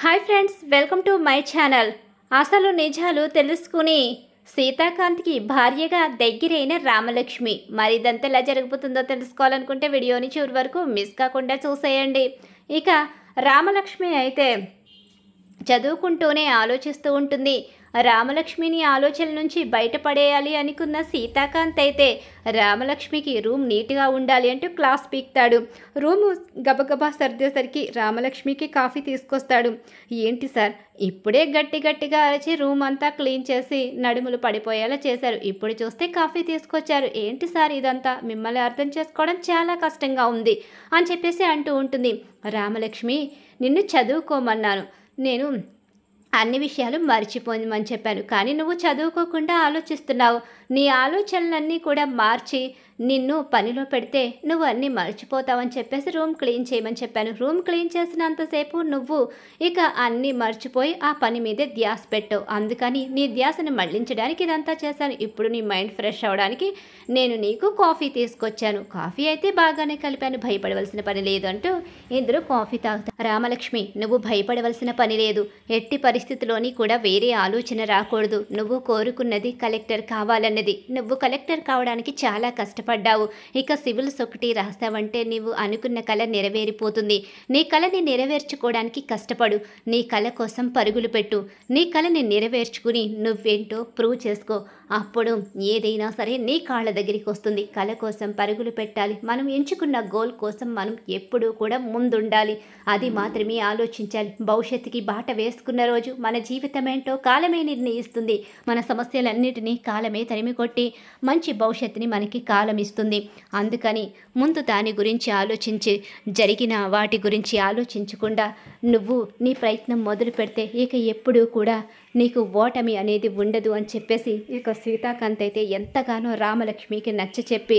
Hi friends, welcome to my channel. అసలు నిజాలు తెలుసుకుని సీతాకాంత్కి భార్యగా దగ్గరైన రామలక్ష్మి. మరి ఇదంతా ఎలా జరగబోతుందో తెలుసుకోవాలనుకుంటే వీడియోని చివరి వరకు మిస్ కాకుండా చూసేయండి. ఇక రామలక్ష్మి అయితే చదువుకుంటూనే ఆలోచిస్తూ ఉంటుంది. రామలక్ష్మిని ఆలోచన నుంచి బయటపడేయాలి అనుకున్న సీతాకాంత్ అయితే రామలక్ష్మికి రూమ్ నీట్గా ఉండాలి అంటూ క్లాస్ పీక్తాడు. రూము గబగబా సర్దేసరికి రామలక్ష్మికి కాఫీ తీసుకొస్తాడు. ఏంటి సార్, ఇప్పుడే గట్టిగా అరిచి రూమ్ అంతా క్లీన్ చేసి నడుములు పడిపోయేలా చేశారు, ఇప్పుడు చూస్తే కాఫీ తీసుకొచ్చారు, ఏంటి సార్ ఇదంతా? మిమ్మల్ని అర్థం చేసుకోవడం చాలా కష్టంగా ఉంది అని చెప్పేసి అంటూ ఉంటుంది. రామలక్ష్మి, నిన్ను చదువుకోమన్నాను, నేను అన్ని విషయాలు మర్చిపోమని చెప్పాను, కానీ నువ్వు చదువుకోకుండా ఆలోచిస్తున్నావు. నీ ఆలోచనలన్నీ కూడా మార్చి నిన్ను పనిలో పెడితే నువ్వు అన్నీ మర్చిపోతావని చెప్పేసి రూమ్ క్లీన్ చేయమని చెప్పాను. రూమ్ క్లీన్ చేసినంతసేపు నువ్వు ఇక అన్నీ మర్చిపోయి ఆ పని మీదే ధ్యాస పెట్టావు. అందుకని నీ ధ్యాసను మళ్లించడానికి ఇదంతా చేశాను. ఇప్పుడు నీ మైండ్ ఫ్రెష్ అవ్వడానికి నేను నీకు కాఫీ తీసుకొచ్చాను. కాఫీ అయితే బాగానే కలిపాను, భయపడవలసిన పని లేదు అంటూ ఇందులో కాఫీ తాగుతా. రామలక్ష్మి, నువ్వు భయపడవలసిన పని లేదు. ఎట్టి పరిస్థితిలోని కూడా వేరే ఆలోచన రాకూడదు. నువ్వు కోరుకున్నది కలెక్టర్ కావాలన్నది. నువ్వు కలెక్టర్ కావడానికి చాలా కష్టపడ్డావు. ఇక సివిల్స్ ఒకటి రాస్తావంటే నీవు అనుకున్న కళ నెరవేరిపోతుంది. నీ కళని నెరవేర్చుకోవడానికి కష్టపడు. నీ కళ కోసం పరుగులు పెట్టు. నీ కళని నెరవేర్చుకుని నువ్వేంటో ప్రూవ్ చేసుకో. అప్పుడు ఏదైనా సరే నీ కాళ్ళ దగ్గరికి వస్తుంది. కళ కోసం పరుగులు పెట్టాలి. మనం ఎంచుకున్న గోల్ కోసం మనం ఎప్పుడూ కూడా ముందుండాలి. అది మాత్రమే ఆలోచించాలి. భవిష్యత్తుకి బాట వేసుకున్న రోజు మన జీవితం ఏంటో కాలమే నిర్ణయిస్తుంది. మన సమస్యలన్నిటినీ కాలమే తరిమి కొట్టి మంచి భవిష్యత్తుని మనకి కాలం ఇస్తుంది. అందుకని ముందు దాని గురించి ఆలోచించి, జరిగిన వాటి గురించి ఆలోచించకుండా నువ్వు నీ ప్రయత్నం మొదలు పెడితే ఇక ఎప్పుడూ కూడా నీకు ఓటమి అనేది ఉండదు అని చెప్పేసి ఇక సీతాకాంత్ అయితే ఎంతగానో రామలక్ష్మికి నచ్చ చెప్పి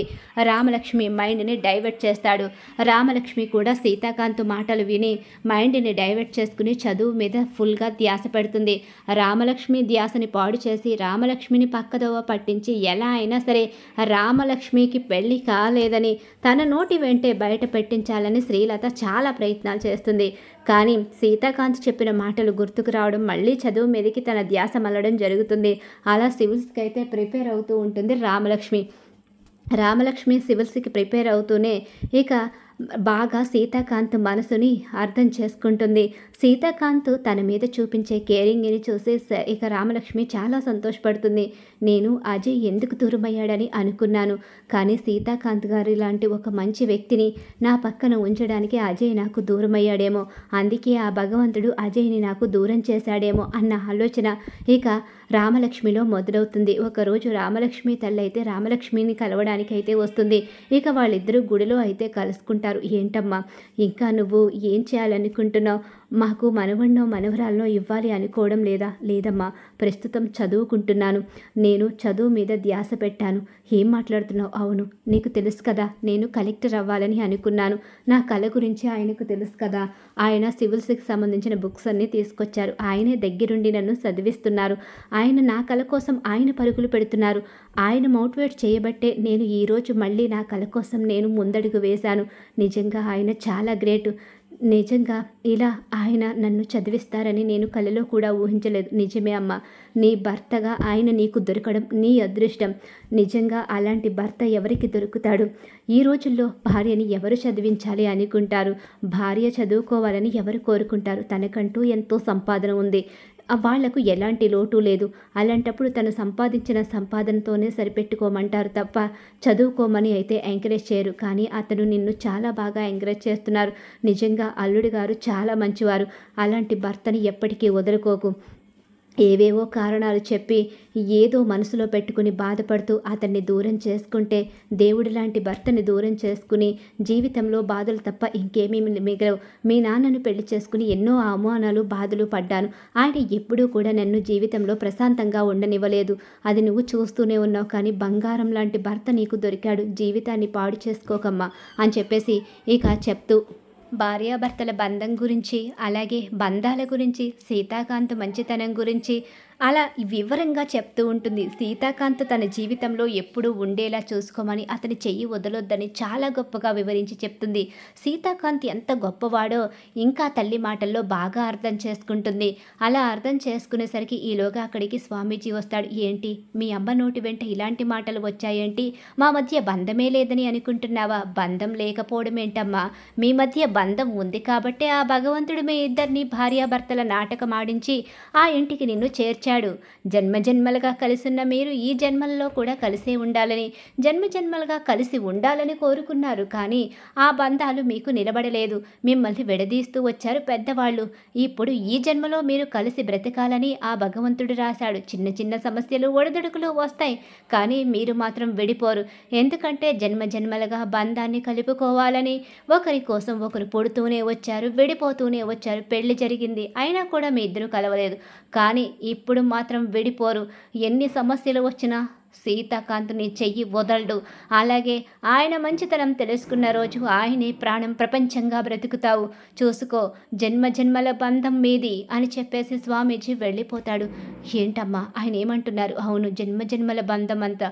రామలక్ష్మి మైండ్ని డైవర్ట్ చేస్తాడు. రామలక్ష్మి కూడా సీతాకాంత్ మాటలు విని మైండ్ని డైవర్ట్ చేసుకుని చదువు మీద ఫుల్గా ధ్యాస పెడుతుంది. రామలక్ష్మి ధ్యాసని పాడు చేసి రామలక్ష్మిని పక్కదోవ పట్టించి ఎలా అయినా సరే రామలక్ష్మికి పెళ్లి కాలేదని తన నోటి వెంటే బయట పెట్టించాలని శ్రీలత చాలా ప్రయత్నాలు చేస్తుంది. కానీ సీతాకాంత్ చెప్పిన మాటలు గుర్తుకు రావడం, మళ్ళీ చదువు మీదకి తన ధ్యాస మళ్ళడం జరుగుతుంది. అలా సివిల్స్కి అయితే ప్రిపేర్ అవుతూ ఉంటుంది రామలక్ష్మి. రామలక్ష్మి సివిల్స్కి ప్రిపేర్ అవుతూనే ఇక బాగా సీతాకాంత్ మనసుని అర్థం చేసుకుంటుంది. సీతాకాంత్ తన మీద చూపించే కేరింగ్ని చూసి ఇక రామలక్ష్మి చాలా సంతోషపడుతుంది. నేను అజయ్ ఎందుకు దూరమయ్యాడని అనుకున్నాను, కానీ సీతాకాంత్ గారి లాంటి ఒక మంచి వ్యక్తిని నా పక్కన ఉంచడానికి అజయ్ నాకు దూరమయ్యాడేమో, అందుకే ఆ భగవంతుడు అజయ్ని నాకు దూరం చేశాడేమో అన్న ఆలోచన ఇక రామలక్ష్మిలో మొదలవుతుంది. ఒకరోజు రామలక్ష్మి తల్లి అయితే రామలక్ష్మిని కలవడానికి అయితే వస్తుంది. ఇక వాళ్ళిద్దరూ గుడిలో అయితే కలుసుకుంటారు. ఏంటమ్మా, ఇంకా నువ్వు ఏం చేయాలనుకుంటున్నావు? మాకు మనవన్నో మనవరాలనో ఇవ్వాలి అనుకోవడం లేదా? లేదమ్మా, ప్రస్తుతం చదువుకుంటున్నాను. నేను చదువు మీద ధ్యాస పెట్టాను. ఏం మాట్లాడుతున్నావు? అవును, నీకు తెలుసు కదా, నేను కలెక్టర్ అవ్వాలని అనుకున్నాను. నా కళ గురించి ఆయనకు తెలుసు కదా. ఆయన సివిల్స్కి సంబంధించిన బుక్స్ అన్నీ తీసుకొచ్చారు. ఆయనే దగ్గరుండి నన్ను చదివిస్తున్నారు. ఆయన నా కళ కోసం ఆయన పరుగులు పెడుతున్నారు. ఆయన మోటివేట్ చేయబట్టే నేను ఈరోజు మళ్ళీ నా కళ కోసం నేను ముందడుగు వేశాను. నిజంగా ఆయన చాలా గ్రేటు. నిజంగా ఇలా ఆయన నన్ను చదివిస్తారని నేను కలలో కూడా ఊహించలేదు. నిజమే అమ్మ, నీ భర్తగా ఆయన నీకు దొరకడం నీ అదృష్టం. నిజంగా అలాంటి భర్త ఎవరికి దొరుకుతాడు? ఈ రోజుల్లో భార్యని ఎవరు చదివించాలి అనుకుంటారు? భార్య చదువుకోవాలని ఎవరు కోరుకుంటారు? తనకంటూ ఎంతో సంపాదన ఉంది, వాళ్లకు ఎలాంటి లోటు లేదు. అలాంటప్పుడు తను సంపాదించిన సంపాదనతోనే సరిపెట్టుకోమంటారు తప్ప చదువుకోమని అయితే ఎంకరేజ్ చేయరు. కానీ అతను నిన్ను చాలా బాగా ఎంకరేజ్ చేస్తున్నారు. నిజంగా అల్లుడు గారు చాలా మంచివారు. అలాంటి భర్తని ఎప్పటికీ వదులుకోకు. ఏవేవో కారణాలు చెప్పి ఏదో మనసులో పెట్టుకుని బాధపడుతూ అతన్ని దూరం చేసుకుంటే దేవుడి లాంటి భర్తని దూరం చేసుకుని జీవితంలో బాధలు తప్ప ఇంకేమీ మిగలవు. మీ నాన్నను పెళ్లి చేసుకుని ఎన్నో అవమానాలు బాధలు పడ్డాను. ఆయన ఎప్పుడూ కూడా నన్ను జీవితంలో ప్రశాంతంగా ఉండనివ్వలేదు. అది నువ్వు చూస్తూనే ఉన్నావు. కానీ బంగారం లాంటి భర్త నీకు దొరికాడు. జీవితాన్ని పాడు చేసుకోకమ్మా అని చెప్పేసి ఇక చెప్తూ భార్యాభర్తల బంధం గురించి, అలాగే బంధాల గురించి, సీతాకాంత్ మంచితనం గురించి అలా వివరంగా చెప్తూ ఉంటుంది. సీతాకాంత్ తన జీవితంలో ఎప్పుడూ ఉండేలా చూసుకోమని, అతని చెయ్యి వదలొద్దని చాలా గొప్పగా వివరించి చెప్తుంది. సీతాకాంత్ ఎంత గొప్పవాడో ఇంకా తల్లి మాటల్లో బాగా అర్థం చేసుకుంటుంది. అలా అర్థం చేసుకునేసరికి ఈలోగా అక్కడికి స్వామీజీ వస్తాడు. ఏంటి మీ అమ్మ నోటి వెంట ఇలాంటి మాటలు వచ్చాయేంటి? మా మధ్య బంధమే లేదని అనుకుంటున్నావా? బంధం లేకపోవడం ఏంటమ్మా? మీ మధ్య బంధం ఉంది కాబట్టే ఆ భగవంతుడు మీ ఇద్దరిని భార్యాభర్తల నాటకం ఆడించి ఆ ఇంటికి నిన్ను చేర్చాడు. జన్మజన్మలుగా కలిసున్న మీరు ఈ జన్మల్లో కూడా కలిసే ఉండాలని, జన్మజన్మలుగా కలిసి ఉండాలని కోరుకున్నారు. కానీ ఆ బంధాలు మీకు నిలబడలేదు. మిమ్మల్ని విడదీస్తూ వచ్చారు పెద్దవాళ్ళు. ఇప్పుడు ఈ జన్మలో మీరు కలిసి బ్రతకాలని ఆ భగవంతుడు రాశాడు. చిన్న చిన్న సమస్యలు ఒడిదుడుకులు వస్తాయి, కానీ మీరు మాత్రం విడిపోరు. ఎందుకంటే జన్మజన్మలుగా బంధాన్ని కలుపుకోవాలని ఒకరి కోసం ఒకరు పుడుతూనే వచ్చారు, విడిపోతూనే వచ్చారు. పెళ్లి జరిగింది, అయినా కూడా మీ ఇద్దరు కలవలేదు. కానీ ఇప్పుడు మాత్రం విడిపోరు. ఎన్ని సమస్యలు వచ్చినా సీతాకాంత్ని చెయ్యి వదలడు. అలాగే ఆయన మంచితనం తెలుసుకున్న రోజు ఆయనే ప్రాణం ప్రపంచంగా బ్రతుకుతావు, చూసుకో, జన్మ జన్మల బంధం మీది అని చెప్పేసి స్వామీజీ వెళ్ళిపోతాడు. ఏంటమ్మా ఆయన ఏమంటున్నారు? అవును, జన్మ జన్మల బంధం అంతా.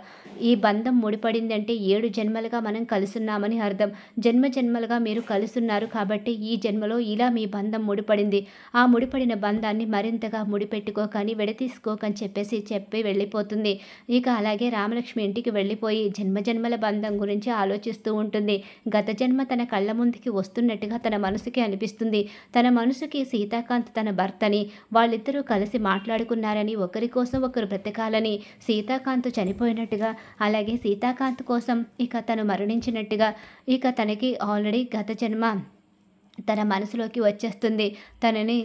ఈ బంధం ముడిపడిందంటే 7 జన్మలుగా మనం కలుసున్నామని అర్థం. జన్మ జన్మలుగా మీరు కలుసున్నారు కాబట్టి ఈ జన్మలో ఇలా మీ బంధం ముడిపడింది. ఆ ముడిపడిన బంధాన్ని మరింతగా ముడిపెట్టుకోకని, విడతీసుకోకని చెప్పి వెళ్ళిపోతుంది. ఇక అలాగే రామలక్ష్మి ఇంటికి వెళ్ళిపోయి జన్మజన్మల బంధం గురించి ఆలోచిస్తూ ఉంటుంది. గత జన్మ తన కళ్ళ ముందుకి వస్తున్నట్టుగా తన మనసుకి అనిపిస్తుంది. తన మనసుకి సీతాకాంత్ తన భర్తని, వాళ్ళిద్దరూ కలిసి మాట్లాడుకున్నారని, ఒకరి కోసం ఒకరు బ్రతకాలని, సీతాకాంత్ చనిపోయినట్టుగా, అలాగే సీతాకాంత్ కోసం ఇక తను మరణించినట్టుగా, ఇక తనకి ఆల్రెడీ గత జన్మ తన మనసులోకి వచ్చేస్తుంది. తనని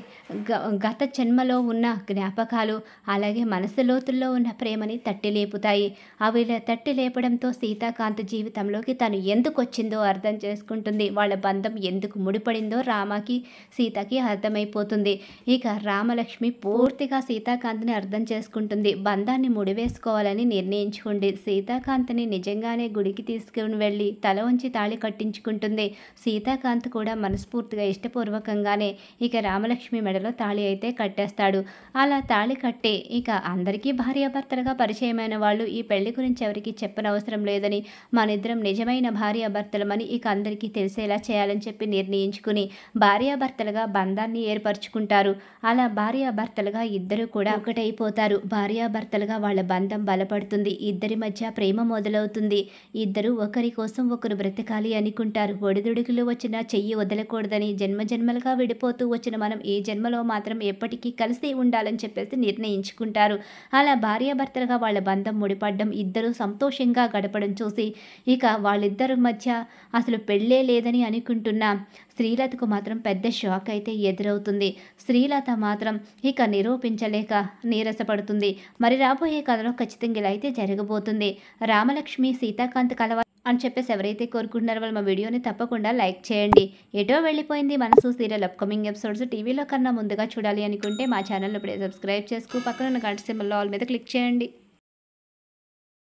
గత జన్మలో ఉన్న జ్ఞాపకాలు, అలాగే మనసు లోతుల్లో ఉన్న ప్రేమని తట్టి లేపుతాయి. అవి తట్టి లేపడంతో సీతాకాంత్ జీవితంలోకి తను ఎందుకు వచ్చిందో అర్థం చేసుకుంటుంది. వాళ్ళ బంధం ఎందుకు ముడిపడిందో రామకి, సీతకి అర్థమైపోతుంది. ఇక రామలక్ష్మి పూర్తిగా సీతాకాంత్ని అర్థం చేసుకుంటుంది. బంధాన్ని ముడివేసుకోవాలని నిర్ణయించుకుంది. సీతాకాంత్ని నిజంగానే గుడికి తీసుకుని వెళ్ళి తల ఉంచి తాళి కట్టించుకుంటుంది. సీతాకాంత్ కూడా మనస్ఫూర్తిగా ఇష్టపూర్వకంగానే ఇక రామలక్ష్మి మెడలో తాళి అయితే కట్టేస్తాడు. అలా తాళి కట్టి ఇక అందరికీ భార్యాభర్తలుగా పరిచయమైన వాళ్ళు ఈ పెళ్లి గురించి ఎవరికి చెప్పనవసరం లేదని, మనిద్దరం నిజమైన భార్యాభర్తలమని ఇక అందరికీ తెలిసేలా చేయాలని చెప్పి నిర్ణయించుకుని భార్యాభర్తలుగా బంధాన్ని ఏర్పరచుకుంటారు. అలా భార్యాభర్తలుగా ఇద్దరు కూడా ఒకటైపోతారు. భార్యాభర్తలుగా వాళ్ళ బంధం బలపడుతుంది. ఇద్దరి మధ్య ప్రేమ మొదలవుతుంది. ఇద్దరు ఒకరి కోసం ఒకరు బ్రతకాలి అనుకుంటారు. ఒడిదుడుకులు వచ్చినా చెయ్యి వదలకూడదని, జన్మజన్మలుగా విడిపోతూ వచ్చిన మనం ఈ జన్మలో మాత్రం ఎప్పటికీ కలిసి ఉండాలని చెప్పేసి నిర్ణయించుకుంటారు. అలా భార్యాభర్తలుగా వాళ్ళ బంధం ముడిపడ్డం, ఇద్దరు సంతోషంగా గడపడం చూసి ఇక వాళ్ళిద్దరి మధ్య అసలు పెళ్ళే లేదని అనుకుంటున్న శ్రీలతకు మాత్రం పెద్ద షాక్ అయితే ఎదురవుతుంది. శ్రీలత మాత్రం ఇక నిరూపించలేక నీరసపడుతుంది. మరి రాబోయే కథలో ఖచ్చితంగా ఇలా అయితే జరగబోతుంది. రామలక్ష్మి సీతాకాంత్ కలవ అని చెప్పేసి ఎవరైతే కోరుకుంటున్నారో వాళ్ళు మా వీడియోని తప్పకుండా లైక్ చేయండి. ఎటో వెళ్ళిపోయింది మనసు సీరియల్ అప్కమింగ్ ఎపిసోడ్స్ టీవీలో కన్నా ముందుగా చూడాలి అనుకుంటే మా ఛానల్ని ఇప్పుడే సబ్స్క్రైబ్ చేసుకు పక్కన ఉన్న గంట సింబల్ ఆల్ మీద క్లిక్ చేయండి.